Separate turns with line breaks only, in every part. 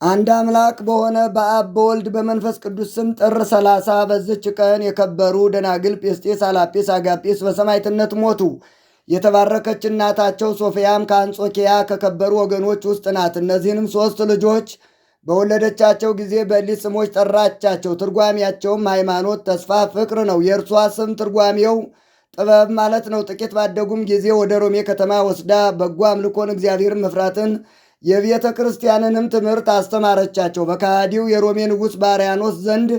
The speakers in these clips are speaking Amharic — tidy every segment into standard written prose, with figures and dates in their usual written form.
አንድ አምላክ በሆነ በአብ በወልድ በመንፈስ ቅዱስ ስም ጥር 30 በዝች ቀን የከበሩ ደናግል ጴስጤስ፣ አላጴስ፣ አጋጴስ በሰማዕትነት ሞቱ። የተባረከች እናታቸው ሶፊያም ከአንጾኪያ ከከበሩ ወገኖች ውስጥ ናት። እነዚህንም ሦስት ልጆች በወለደቻቸው ጊዜ በሊት ስሞች ጠራቻቸው። ትርጓሜያቸውም ሃይማኖት፣ ተስፋ፣ ፍቅር ነው። የእርሷ ስም ትርጓሜው ጥበብ ማለት ነው። ጥቂት ባደጉም ጊዜ ወደ ሮሜ ከተማ ወስዳ በጎ አምልኮን፣ እግዚአብሔርን መፍራትን፣ የቤተ ክርስቲያንንም ትምህርት አስተማረቻቸው። በከሃዲው የሮሜ ንጉሥ ባርያኖስ ዘንድ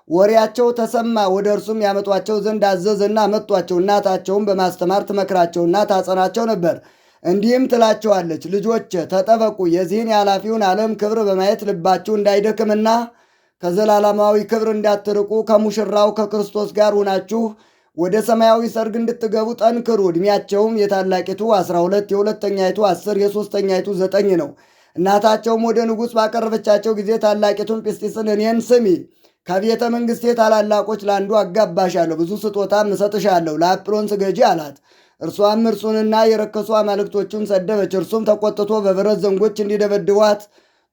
ወሬያቸው ተሰማ። ወደ እርሱም ያመጧቸው ዘንድ አዘዘና አመጧቸው። እናታቸውም በማስተማር ትመክራቸውና ታጸናቸው ነበር። እንዲህም ትላቸዋለች፣ ልጆች ተጠበቁ፣ የዚህን የኃላፊውን ዓለም ክብር በማየት ልባችሁ እንዳይደክምና ከዘላለማዊ ክብር እንዳትርቁ ከሙሽራው ከክርስቶስ ጋር ሁናችሁ ወደ ሰማያዊ ሰርግ እንድትገቡ ጠንክሩ። ዕድሜያቸውም የታላቂቱ 12 የሁለተኛይቱ 10 የሦስተኛይቱ 9 ነው። እናታቸውም ወደ ንጉሥ ባቀረበቻቸው ጊዜ ታላቂቱን ጲስጢስን እኔን ስሚ፣ ከቤተ መንግሥቴ ታላላቆች ለአንዱ አጋባሻለሁ፣ ብዙ ስጦታም እሰጥሻለሁ፣ ለአጵሎን ስገጂ አላት። እርሷም እርሱንና የረከሱ አማልክቶቹን ሰደበች። እርሱም ተቆጥቶ በብረት ዘንጎች እንዲደበድቧት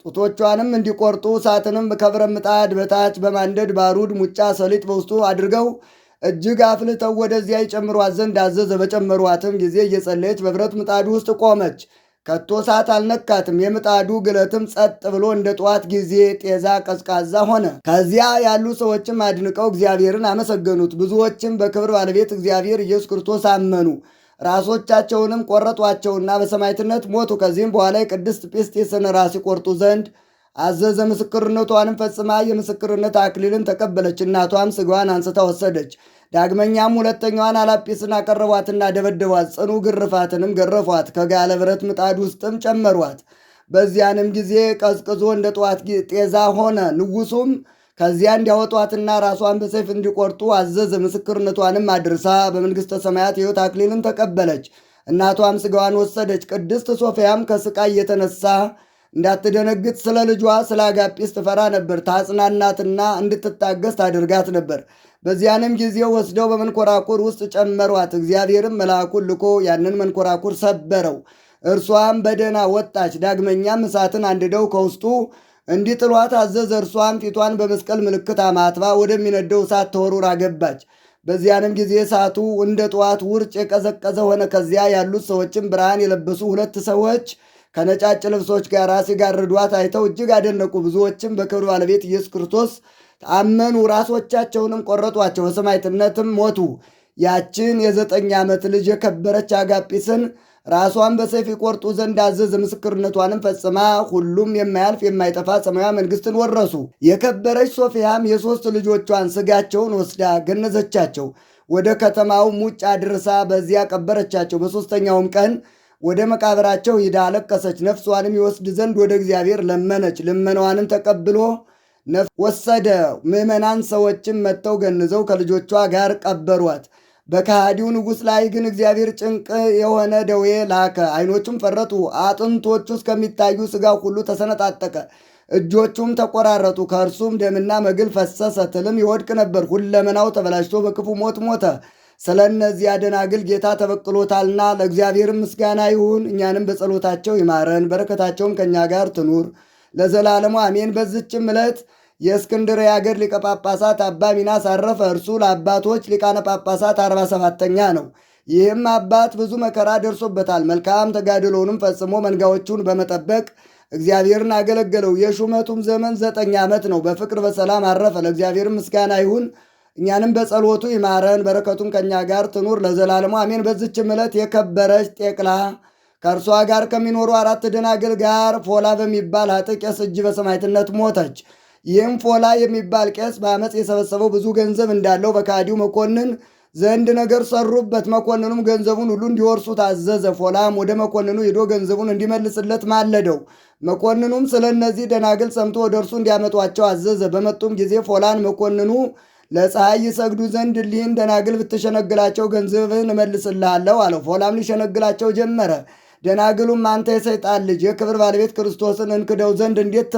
ጡቶቿንም እንዲቆርጡ እሳትንም ከብረት ምጣድ በታች በማንደድ ባሩድ፣ ሙጫ፣ ሰሊጥ በውስጡ አድርገው እጅግ አፍልተው ወደዚያ ይጨምሯት ዘንድ አዘዘ። በጨመሯትም ጊዜ እየጸለየች በብረት ምጣዱ ውስጥ ቆመች። ከቶ እሳት አልነካትም። የምጣዱ ግለትም ጸጥ ብሎ እንደ ጠዋት ጊዜ ጤዛ ቀዝቃዛ ሆነ። ከዚያ ያሉ ሰዎችም አድንቀው እግዚአብሔርን አመሰገኑት። ብዙዎችም በክብር ባለቤት እግዚአብሔር ኢየሱስ ክርስቶስ አመኑ። ራሶቻቸውንም ቆረጧቸውና በሰማዕትነት ሞቱ። ከዚህም በኋላ የቅድስት ጲስጢስን ራስ ይቆርጡ ዘንድ አዘዘ። ምስክርነቷንም ፈጽማ የምስክርነት አክሊልን ተቀበለች። እናቷም ሥጋዋን አንስታ ወሰደች። ዳግመኛም ሁለተኛዋን አላጲስን አቀረቧትና ደበደቧት። ጽኑ ግርፋትንም ገረፏት። ከጋለ ብረት ምጣድ ውስጥም ጨመሯት። በዚያንም ጊዜ ቀዝቅዞ እንደ ጠዋት ጤዛ ሆነ። ንጉሡም ከዚያ እንዲያወጧትና ራሷን በሰይፍ እንዲቆርጡ አዘዘ። ምስክርነቷንም አድርሳ በመንግሥተ ሰማያት ሕይወት አክሊልን ተቀበለች። እናቷም ሥጋዋን ወሰደች። ቅድስት ሶፊያም ከስቃይ የተነሳ እንዳትደነግጥ ስለ ልጇ ስለ አጋጲስ ትፈራ ነበር። ታጽናናትና እንድትታገስ ታደርጋት ነበር። በዚያንም ጊዜ ወስደው በመንኮራኩር ውስጥ ጨመሯት። እግዚአብሔርም መልአኩን ልኮ ያንን መንኮራኩር ሰበረው። እርሷም በደህና ወጣች። ዳግመኛም እሳትን አንድደው ከውስጡ እንዲጥሏት አዘዘ። እርሷም ፊቷን በመስቀል ምልክት አማትባ ወደሚነደው እሳት ተወርውራ ገባች። በዚያንም ጊዜ እሳቱ እንደ ጠዋት ውርጭ የቀዘቀዘ ሆነ። ከዚያ ያሉት ሰዎችም ብርሃን የለበሱ ሁለት ሰዎች ከነጫጭ ልብሶች ጋር ሲጋርዷት አይተው እጅግ አደነቁ። ብዙዎችም በክብር ባለቤት ኢየሱስ ክርስቶስ ታመኑ። ራሶቻቸውንም ቆረጧቸው፣ በሰማዕትነትም ሞቱ። ያችን የ9 ዓመት ልጅ የከበረች አጋጲስን ራሷን በሰይፍ ይቆርጡ ዘንድ አዘዘ። ምስክርነቷንም ፈጽማ ሁሉም የማያልፍ የማይጠፋ ሰማያዊ መንግሥትን ወረሱ። የከበረች ሶፊያም የ3 ልጆቿን ሥጋቸውን ወስዳ ገነዘቻቸው። ወደ ከተማው ውጭ አድርሳ በዚያ ቀበረቻቸው። በሦስተኛውም ቀን ወደ መቃብራቸው ሂዳ አለቀሰች። ነፍሷንም ይወስድ ዘንድ ወደ እግዚአብሔር ለመነች። ልመናዋንም ተቀብሎ ነፍስ ወሰደ። ምዕመናን ሰዎችም መጥተው ገንዘው ከልጆቿ ጋር ቀበሯት። በከሃዲው ንጉሥ ላይ ግን እግዚአብሔር ጭንቅ የሆነ ደዌ ላከ። ዓይኖቹም ፈረጡ፣ አጥንቶቹ እስከሚታዩ ሥጋው ሁሉ ተሰነጣጠቀ፣ እጆቹም ተቆራረጡ። ከእርሱም ደምና መግል ፈሰሰ። ትልም ይወድቅ ነበር። ሁለመናው ተበላሽቶ በክፉ ሞት ሞተ። ስለ እነዚያ ደናግል ጌታ ተበቅሎታልና ለእግዚአብሔር ምስጋና ይሁን። እኛንም በጸሎታቸው ይማረን፣ በረከታቸውም ከእኛ ጋር ትኑር ለዘላለሙ አሜን። በዝችም ዕለት የእስክንድርያ አገር ሊቀ ጳጳሳት አባ ሚናስ አረፈ። እርሱ ለአባቶች ሊቃነ ጳጳሳት 47ተኛ ነው። ይህም አባት ብዙ መከራ ደርሶበታል። መልካም ተጋድሎውንም ፈጽሞ መንጋዎቹን በመጠበቅ እግዚአብሔርን አገለገለው። የሹመቱም ዘመን 9 ዓመት ነው። በፍቅር በሰላም አረፈ። ለእግዚአብሔር ምስጋና ይሁን። እኛንም በጸሎቱ ይማረን፣ በረከቱም ከእኛ ጋር ትኑር ለዘላለሙ አሜን። በዝችም ዕለት የከበረች ጤቅላ ከእርሷ ጋር ከሚኖሩ 4 ደናግል ጋር ፎላ በሚባል ኃጥእ ቄስ እጅ በሰማዕትነት ሞተች። ይህም ፎላ የሚባል ቄስ በዓመፅ የሰበሰበው ብዙ ገንዘብ እንዳለው በከሃዲው መኮንን ዘንድ ነገር ሰሩበት። መኮንኑም ገንዘቡን ሁሉ እንዲወርሱ ታዘዘ። ፎላም ወደ መኮንኑ ሄዶ ገንዘቡን እንዲመልስለት ማለደው። መኮንኑም ስለ እነዚህ ደናግል ሰምቶ ወደ እርሱ እንዲያመጧቸው አዘዘ። በመጡም ጊዜ ፎላን መኮንኑ ለፀሐይ ይሰግዱ ዘንድ እሊህን ደናግል ብትሸነግላቸው ገንዘብህን እመልስልሃለሁ አለው። ፎላም ሊሸነግላቸው ጀመረ። ደናግሉም አንተ የሰይጣን ልጅ የክብር ባለቤት ክርስቶስን እንክደው ዘንድ እንዴት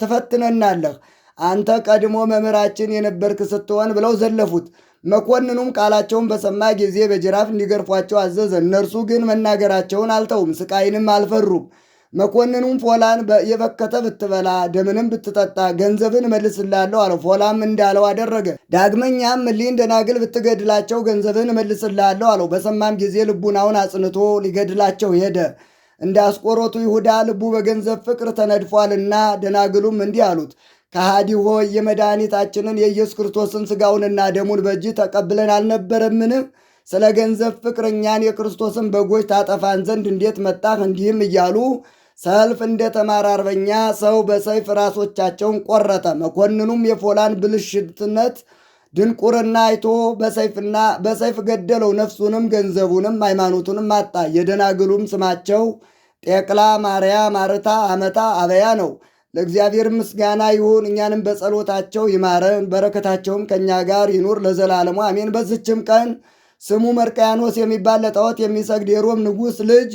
ትፈትነናለህ? አንተ ቀድሞ መምህራችን የነበርክ ስትሆን ብለው ዘለፉት። መኮንኑም ቃላቸውን በሰማ ጊዜ በጅራፍ እንዲገርፏቸው አዘዘ። እነርሱ ግን መናገራቸውን አልተውም፣ ስቃይንም አልፈሩም። መኮንኑም ፎላን የበከተ ብትበላ ደምንም ብትጠጣ ገንዘብን እመልስልሃለሁ አለው። ፎላም እንዳለው አደረገ። ዳግመኛም እሊህን ደናግል ብትገድላቸው ገንዘብን እመልስልሃለሁ አለው። በሰማም ጊዜ ልቡናውን አጽንቶ ሊገድላቸው ሄደ። እንደ አስቆሮቱ ይሁዳ ልቡ በገንዘብ ፍቅር ተነድፏልና። ደናግሉም እንዲህ አሉት፣ ከሃዲ ሆይ የመድኃኒታችንን የኢየሱስ ክርስቶስን ሥጋውንና ደሙን በእጅ ተቀብለን አልነበረምን? ስለ ገንዘብ ፍቅር እኛን የክርስቶስን በጎች ታጠፋን ዘንድ እንዴት መጣህ? እንዲህም እያሉ ሰልፍ እንደ ተማረ አርበኛ ሰው በሰይፍ ራሶቻቸውን ቆረጠ። መኮንኑም የፎላን ብልሽትነት ድንቁርና አይቶ በሰይፍ ገደለው። ነፍሱንም ገንዘቡንም ሃይማኖቱንም አጣ። የደናግሉም ስማቸው ጤቅላ፣ ማርያ፣ ማርታ፣ አመታ፣ አበያ ነው። ለእግዚአብሔር ምስጋና ይሁን፣ እኛንም በጸሎታቸው ይማረን፣ በረከታቸውም ከእኛ ጋር ይኑር ለዘላለሙ አሜን። በዝችም ቀን ስሙ መርቀያኖስ የሚባል ለጣዖት የሚሰግድ የሮም ንጉሥ ልጅ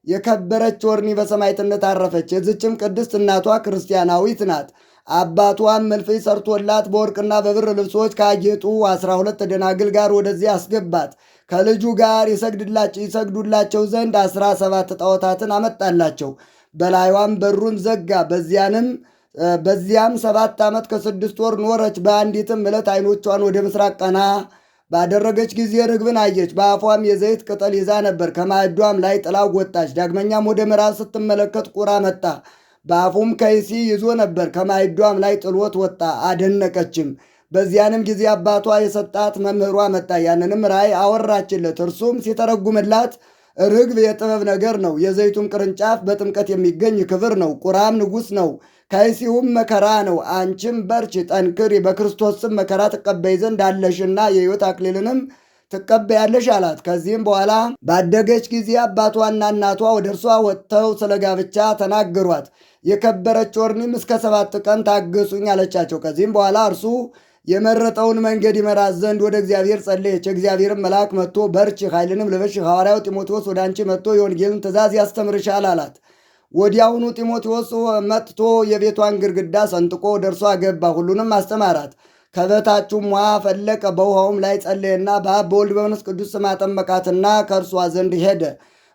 የከበረች ወርኒ በሰማዕትነት አረፈች። የዝችም ቅድስት እናቷ ክርስቲያናዊት ናት። አባቷም እልፍኝ ሰርቶላት በወርቅና በብር ልብሶች ካጌጡ 12 ደናግል ጋር ወደዚህ አስገባት። ከልጁ ጋር ይሰግዱላቸው ዘንድ 17 ጣዖታትን አመጣላቸው። በላይዋም በሩን ዘጋ። በዚያም 7 ዓመት ከ6 ወር ኖረች። በአንዲትም ዕለት ዓይኖቿን ወደ ምስራቅ ቀና ባደረገች ጊዜ ርግብን አየች። በአፏም የዘይት ቅጠል ይዛ ነበር። ከማዕዷም ላይ ጥላው ወጣች። ዳግመኛም ወደ ምዕራብ ስትመለከት ቁራ መጣ። በአፉም ከይሲ ይዞ ነበር። ከማዕዷም ላይ ጥሎት ወጣ። አደነቀችም። በዚያንም ጊዜ አባቷ የሰጣት መምህሯ መጣ። ያንንም ራእይ አወራችለት። እርሱም ሲተረጉምላት ርግብ የጥበብ ነገር ነው። የዘይቱም ቅርንጫፍ በጥምቀት የሚገኝ ክብር ነው። ቁራም ንጉሥ ነው። ከይሲውም መከራ ነው። አንቺም በርች ጠንክሪ፣ በክርስቶስ ስም መከራ ትቀበይ ዘንድ አለሽና የሕይወት አክሊልንም ትቀበያለሽ አላት። ከዚህም በኋላ ባደገች ጊዜ አባቷና እናቷ ወደ እርሷ ወጥተው ስለ ጋብቻ ተናገሯት። የከበረች ወርኒም እስከ 7 ቀን ታገሱኝ አለቻቸው። ከዚህም በኋላ እርሱ የመረጠውን መንገድ ይመራት ዘንድ ወደ እግዚአብሔር ጸለየች። የእግዚአብሔርን መልአክ መጥቶ በርቺ፣ ኃይልንም ልበሽ፣ ሐዋርያው ጢሞቴዎስ ወደ አንቺ መጥቶ የወንጌልን ትእዛዝ ያስተምርሻል አላት። ወዲያውኑ ጢሞቴዎስ መጥቶ የቤቷን ግድግዳ ሰንጥቆ ወደ እርሷ ገባ። ሁሉንም አስተማራት። ከበታቹም ውሃ ፈለቀ። በውሃውም ላይ ጸለየና በአብ በወልድ በመንፈስ ቅዱስ ስም አጠመቃትና ከእርሷ ዘንድ ሄደ።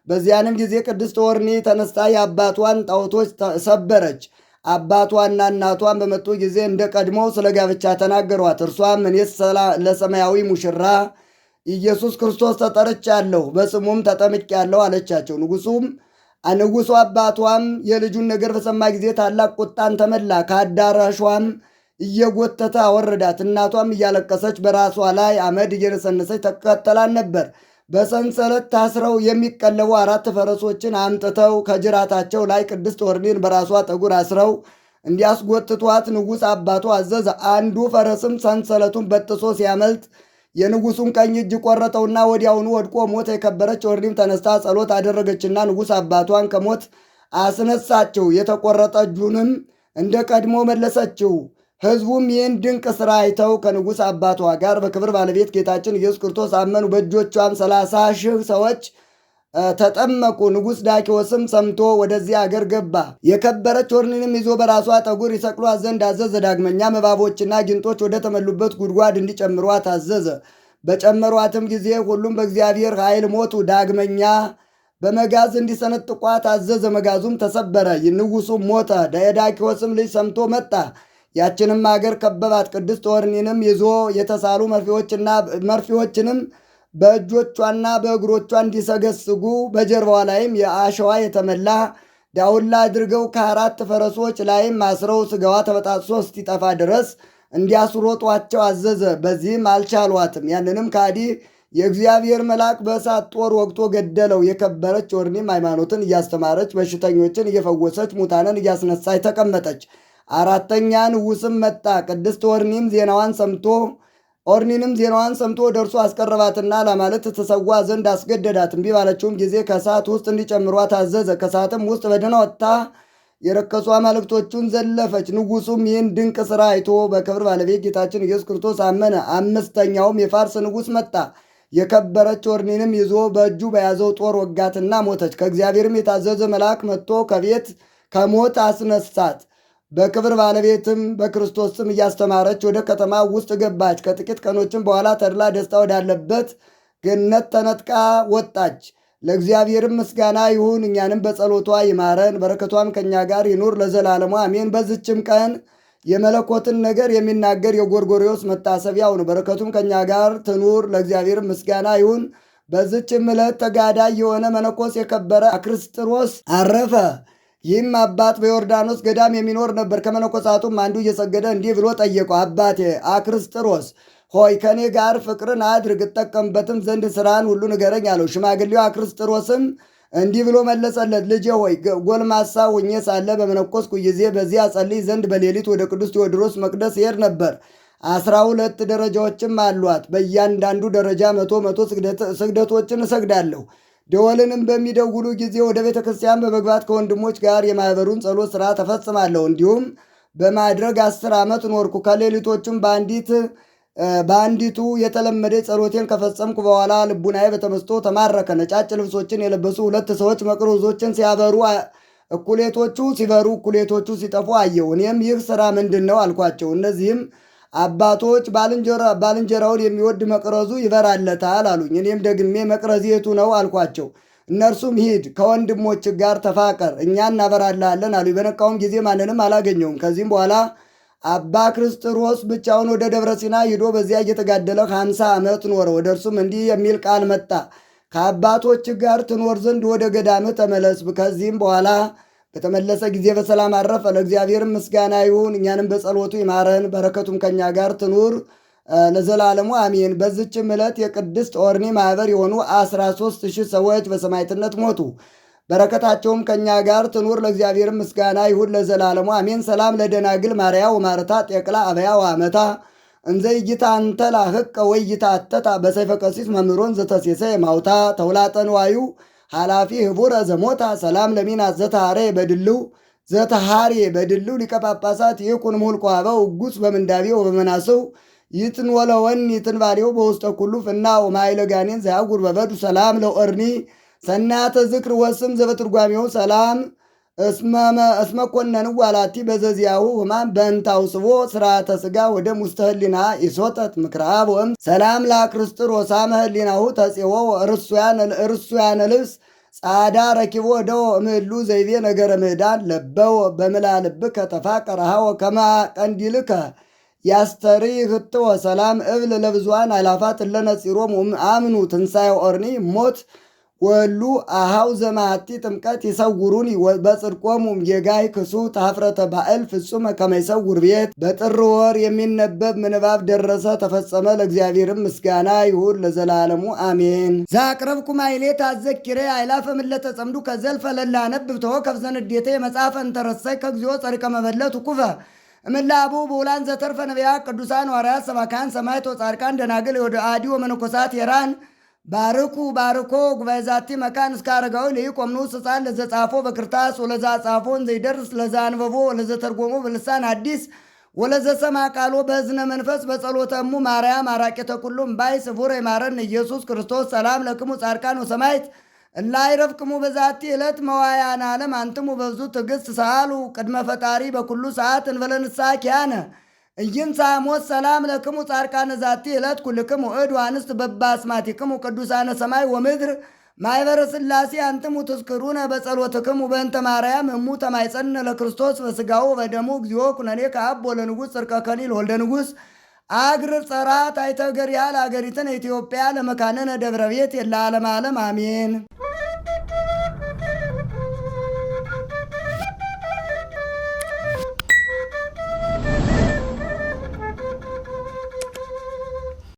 በዚያንም ጊዜ ቅድስት ወርኒ ተነስታ የአባቷን ጣዖቶች ሰበረች። አባቷና እናቷን በመጡ ጊዜ እንደ ቀድሞው ስለ ጋብቻ ተናገሯት። እርሷም እኔስ ለሰማያዊ ሙሽራ ኢየሱስ ክርስቶስ ተጠርቻለሁ፣ በስሙም ተጠምቄአለሁ አለቻቸው። ንጉሡ አባቷም የልጁን ነገር በሰማ ጊዜ ታላቅ ቁጣን ተመላ። ከአዳራሿም እየጎተተ አወረዳት። እናቷም እያለቀሰች በራሷ ላይ አመድ እየነሰነሰች ተከተላን ነበር። በሰንሰለት ታስረው የሚቀለቡ 4 ፈረሶችን አምጥተው ከጅራታቸው ላይ ቅድስት ወርኒን በራሷ ጠጉር አስረው እንዲያስጎትቷት ንጉሥ አባቷ አዘዘ። አንዱ ፈረስም ሰንሰለቱን በጥሶ ሲያመልጥ የንጉሡን ቀኝ እጅ ቆረጠውና ወዲያውኑ ወድቆ ሞተ። የከበረች ወርኒም ተነስታ ጸሎት አደረገችና ንጉሥ አባቷን ከሞት አስነሳችው። የተቆረጠ እጁንም እንደ ቀድሞ መለሰችው። ሕዝቡም ይህን ድንቅ ሥራ አይተው ከንጉሥ አባቷ ጋር በክብር ባለቤት ጌታችን ኢየሱስ ክርስቶስ አመኑ። በእጆቿም 30,000 ሰዎች ተጠመቁ። ንጉሥ ዳኪዎስም ሰምቶ ወደዚህ አገር ገባ። የከበረች ወርኒንም ይዞ በራሷ ጠጉር ይሰቅሏት ዘንድ አዘዘ። ዳግመኛም እባቦችና ጊንጦች ወደ ተመሉበት ጉድጓድ እንዲጨምሯት አዘዘ። በጨመሯትም ጊዜ ሁሉም በእግዚአብሔር ኃይል ሞቱ። ዳግመኛ በመጋዝ እንዲሰነጥቋት አዘዘ። መጋዙም ተሰበረ። ንጉሡም ሞተ። የዳኪዎስም ልጅ ሰምቶ መጣ። ያችንም አገር ከበባት። ቅድስት ወርኒንም ይዞ የተሳሉ መርፌዎችንም በእጆቿና በእግሮቿ እንዲሰገስጉ በጀርባዋ ላይም የአሸዋ የተመላ ዳውላ አድርገው ከ4 ፈረሶች ላይም አስረው ስጋዋ ተበጣጥሶ እስኪጠፋ ድረስ እንዲያስሮጧቸው አዘዘ። በዚህም አልቻሏትም። ያንንም ከሃዲ የእግዚአብሔር መልአክ በእሳት ጦር ወግቶ ገደለው። የከበረች ወርኒም ሃይማኖትን እያስተማረች በሽተኞችን እየፈወሰች ሙታንን እያስነሳች ተቀመጠች። 4ኛ ንጉሥም መጣ። ቅድስት ወርኒንም ዜናዋን ሰምቶ ወደ እርሱ አስቀረባትና ለማለት ትሰዋ ዘንድ አስገደዳት። እምቢ ባለችውም ጊዜ ከእሳት ውስጥ እንዲጨምሯት አዘዘ። ከእሳትም ውስጥ በደህና ወጥታ የረከሱ አማልክቶቹን ዘለፈች። ንጉሡም ይህን ድንቅ ሥራ አይቶ በክብር ባለቤት ጌታችን ኢየሱስ ክርስቶስ አመነ። 5ኛውም የፋርስ ንጉሥ መጣ። የከበረች ወርኒንም ይዞ በእጁ በያዘው ጦር ወጋትና ሞተች። ከእግዚአብሔርም የታዘዘ መልአክ መጥቶ ከሞት አስነሳት። በክብር ባለቤትም በክርስቶስ ስም እያስተማረች ወደ ከተማ ውስጥ ገባች። ከጥቂት ቀኖችም በኋላ ተድላ ደስታ ወዳለበት ገነት ተነጥቃ ወጣች። ለእግዚአብሔርም ምስጋና ይሁን። እኛንም በጸሎቷ ይማረን፣ በረከቷም ከእኛ ጋር ይኑር ለዘላለሙ አሜን። በዝችም ቀን የመለኮትን ነገር የሚናገር የጎርጎርዮስ መታሰቢያው ነው። በረከቱም ከእኛ ጋር ትኑር። ለእግዚአብሔር ምስጋና ይሁን። በዝችም ዕለት ተጋዳይ የሆነ መነኮስ የከበረ አክርስጥሮስ አረፈ። ይህም አባት በዮርዳኖስ ገዳም የሚኖር ነበር። ከመነኮሳቱም አንዱ እየሰገደ እንዲህ ብሎ ጠየቀው። አባቴ አክርስጥሮስ ሆይ ከእኔ ጋር ፍቅርን አድርግ፣ እጠቀምበትም ዘንድ ስራን ሁሉ ንገረኝ አለው። ሽማግሌው አክርስጥሮስም እንዲህ ብሎ መለሰለት። ልጄ ሆይ ጎልማሳ ሁኜ ሳለ በመነኮስኩ ጊዜ በዚያ ጸልይ ዘንድ በሌሊት ወደ ቅዱስ ቴዎድሮስ መቅደስ ይሄድ ነበር። 12 ደረጃዎችም አሏት። በእያንዳንዱ ደረጃ መቶ ስግደቶችን እሰግዳለሁ። ደወልንም በሚደውሉ ጊዜ ወደ ቤተ ክርስቲያን በመግባት ከወንድሞች ጋር የማኅበሩን ጸሎት ሥራ ተፈጽማለሁ። እንዲሁም በማድረግ 10 ዓመት ኖርኩ። ከሌሊቶችም በአንዲቱ የተለመደ ጸሎቴን ከፈጸምኩ በኋላ ልቡናዬ በተመስጦ ተማረከ። ነጫጭ ልብሶችን የለበሱ 2 ሰዎች መቅረዞችን ሲያበሩ እኩሌቶቹ ሲበሩ እኩሌቶቹ ሲጠፉ አየሁ። እኔም ይህ ሥራ ምንድን ነው አልኳቸው። እነዚህም አባቶች ባልንጀራውን የሚወድ መቅረዙ ይበራለታል አሉኝ። እኔም ደግሜ መቅረዝ የቱ ነው አልኳቸው። እነርሱም ሂድ ከወንድሞች ጋር ተፋቀር፣ እኛ እናበራልሃለን አሉ። በነቃውም ጊዜ ማንንም አላገኘውም። ከዚህም በኋላ አባ ክርስጥሮስ ብቻውን ወደ ደብረ ሲና ሂዶ በዚያ እየተጋደለ 50 ዓመት ኖረ። ወደ እርሱም እንዲህ የሚል ቃል መጣ። ከአባቶች ጋር ትኖር ዘንድ ወደ ገዳምህ ተመለስ። ከዚህም በኋላ በተመለሰ ጊዜ በሰላም አረፈ። ለእግዚአብሔርም ምስጋና ይሁን፣ እኛንም በጸሎቱ ይማረን፣ በረከቱም ከእኛ ጋር ትኑር ለዘላለሙ አሜን። በዝችም ዕለት የቅድስት ኦርኒ ማኅበር የሆኑ 13,000 ሰዎች በሰማዕትነት ሞቱ። በረከታቸውም ከእኛ ጋር ትኑር። ለእግዚአብሔርም ምስጋና ይሁን ለዘላለሙ አሜን። ሰላም ለደናግል ማርያ ወማርታ ጤቅላ አበያ ወአመታ እንዘ ይታንተ ላህቀ ወይታ አተታ በሰይፈ ቀሲስ መምህሮን ዘተሴሰ የማውታ ተውላጠን ዋዩ ኃላፊ ህቡረ ዘሞታ ሰላም ለሚናት ዘታሬ በድልው ዘተሃሬ በድልው ሊቀ ጳጳሳት ይኩን ሙልቆ አበው እጉስ በምንዳቤ ወበመናሰው ይትን ወለወን ይትን ባሌው በውስጠ ኩሉ ፍና ወማይለ ጋኔን ዘያጉር በበዱ ሰላም ለኦርኒ ሰናተ ዝክር ወስም ዘበትርጓሜው ሰላም እስመ ኮነን ዋላቲ በዘዚያው ህማም በእንታው ስቦ ስርዓተ ስጋ ወደ ሙስተህሊና ይሶጠት ምክራብ ወም ሰላም ለክርስቶስ አመህሊናሁ ተጼዎ እርሱያነ ልብስ ጻዳ ረኪቦ ወደ እምህሉ ዘይቤ ነገረ ምህዳን ለበው በምላልብ ከተፋቀረሃው ከማ ቀንዲልከ ያስተሪ ህትወ ሰላም እብል ለብዙዋን አላፋት ለነጺሮም አምኑ ትንሣኤ ኦርኒ ሞት ወሉ አሃው ዘማቲ ጥምቀት ይሰውሩን በጽድቆሙ የጋይ ክሱ ታፍረተ ባዕል ፍጹመ ከመይሰውር ቤት። በጥር ወር የሚነበብ ምንባብ ደረሰ ተፈጸመ። ለእግዚአብሔርም ምስጋና ይሁን ለዘላለሙ አሜን። ዛቅረብኩ ማይሌት አዘኪሬ አይላፈ ምለተ ጸምዱ ከዘልፈ ለላነብብ ተወከፍ ዘንዴቴ መጽሐፈ እንተረሳይ ከግዚኦ ጸሪቀ መበለቱ ኩፈ እምላቡ በውላን ዘተርፈ ነቢያ ቅዱሳን ዋርያት ሰባካን ሰማዕት ወጻድቃን ደናግል ወደ አዲ ወመነኮሳት የራን ባርኮ ጉባኤ ዛቲ መካን እስከ አረጋዊ ለይቆምኑ ሕፃን ለዘጻፎ በክርታስ ወለዛ ጻፎን ዘይደርስ ለዛ አንበቦ ወለዘተርጎሞ በልሳን አዲስ ወለዘሰማ ቃሎ በእዝነ መንፈስ በጸሎተሙ ማርያም አራቄተ ኩሉም ባይ ስፉር የማረን ኢየሱስ ክርስቶስ ሰላም ለክሙ ጻድቃን ወሰማዕት እላይረፍክሙ በዛቲ ዕለት መዋያን ዓለም አንትሙ በብዙ ትዕግሥት ሰአሉ ቅድመ ፈጣሪ በኩሉ ሰዓት እንበለንሳ ኪያነ እይንሳ ሞት ሰላም ለክሙ ጻድቃነ ዛቲ ዕለት ኩልክሙ እድ አንስት በባስማቲክሙ ቅዱሳነ ሰማይ ወምድር ማይበረ ሥላሴ አንትሙ ትዝክሩነ በጸሎትክሙ በእንተ ማርያም እሙ ተማይጸነ ለክርስቶስ በሥጋው በደሙ እግዚኦ ኩነኔ ከአብ ወለንጉሥ ጽርቀ ከሊል ወልደ ንጉሥ አግር ጸራት አይተገር ያህል አገሪትን ኢትዮጵያ ለመካነነ ደብረ ቤት የለ ዓለም ዓለም አሜን።